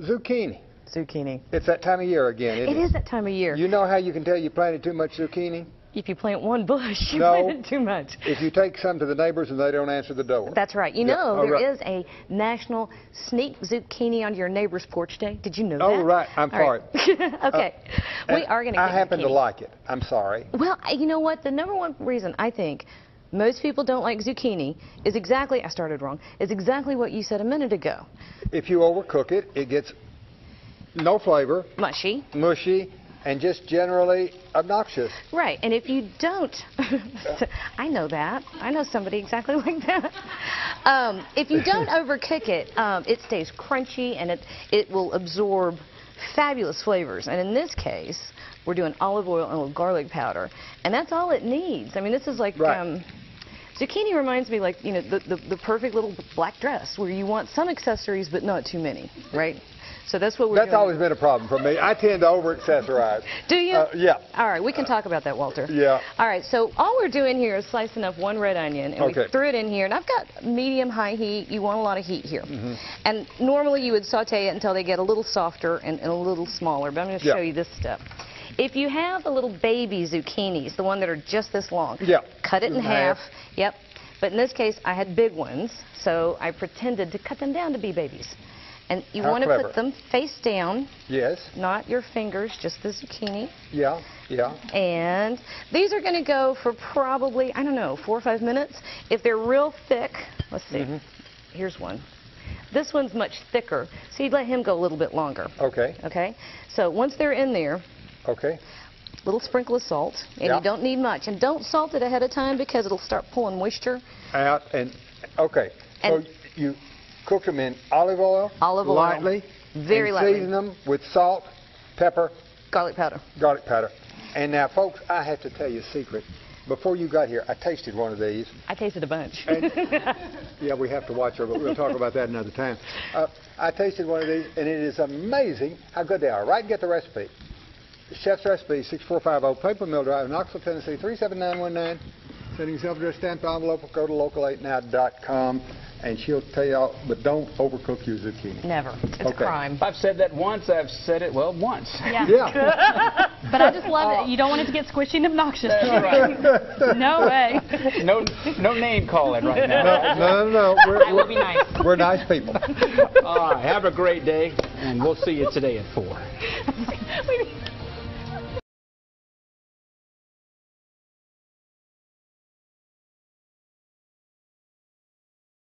Zucchini. Zucchini. It's that time of year again, isn't it? It is that time of year. You know how you can tell you planted too much zucchini? If you plant one bush, you No. planted too much. If you take some to the neighbors and they don't answer the door. That's right. You Yeah. know, Oh, there right. is a National Sneak Zucchini on Your Neighbor's Porch Day. Did you know that? Oh, right. I'm All sorry. right. Okay. We are going to get I happen to zucchini. like it. I'm sorry. Well, you know what? The number one reason I think most people don't like zucchini is exactly, I started wrong, is exactly what you said a minute ago. If you overcook it, it gets no flavor, Mushy. mushy, and just generally obnoxious. Right, and if you don't, I know that. I know somebody exactly like that. If you don't overcook it, it stays crunchy and it will absorb fabulous flavors. And in this case, we're doing olive oil and a little garlic powder, and that's all it needs. I mean, this is like Right. zucchini reminds me like, you know, the perfect little black dress where you want some accessories but not too many, right? So that's what we're doing. That's always been a problem for me. I tend to over-accessorize. Do you? Yeah. All right, we can talk about that, Walter. Yeah. All right, so all we're doing here is slicing up one red onion, and Okay. we threw it in here. And I've got medium-high heat. You want a lot of heat here. Mm-hmm. And normally you would saute it until they get a little softer and a little smaller, but I'm going to show you this step. If you have the little baby zucchinis, the one that are just this long, cut it in half. Yep. But in this case, I had big ones, so I pretended to cut them down to be babies. And you want to put them face down. Yes. Not your fingers, just the zucchini. Yeah, yeah. And these are going to go for probably, I don't know, 4 or 5 minutes. If they're real thick, let's see. Mm-hmm. Here's one. This one's much thicker, so you'd let him go a little bit longer. Okay. Okay? So once they're in there, okay. Little sprinkle of salt, and you don't need much. And don't salt it ahead of time because it'll start pulling moisture out. And okay, and so you cook them in olive oil, lightly, very and lightly. season them with salt, pepper, garlic powder. And now, folks, I have to tell you a secret. Before you got here, I tasted one of these. I tasted a bunch. And, yeah, we have to watch her, but we'll talk about that another time. I tasted one of these, and it is amazing how good they are. Write and get the recipe. Chef's Recipe, 6450 Paper Mill Drive, Knoxville, Tennessee, 37919. Sending self-addressed stamped envelope or go to local8now.com, and she'll tell you all, but don't overcook your zucchini. Never. It's a crime. I've said that once. I've said it, well, once. Yeah. But I just love it. You don't want it to get squishy and obnoxious. Right. No way. No name calling right now. No. I will be nice. We're nice people. All right. Have a great day, and we'll see you today at 4.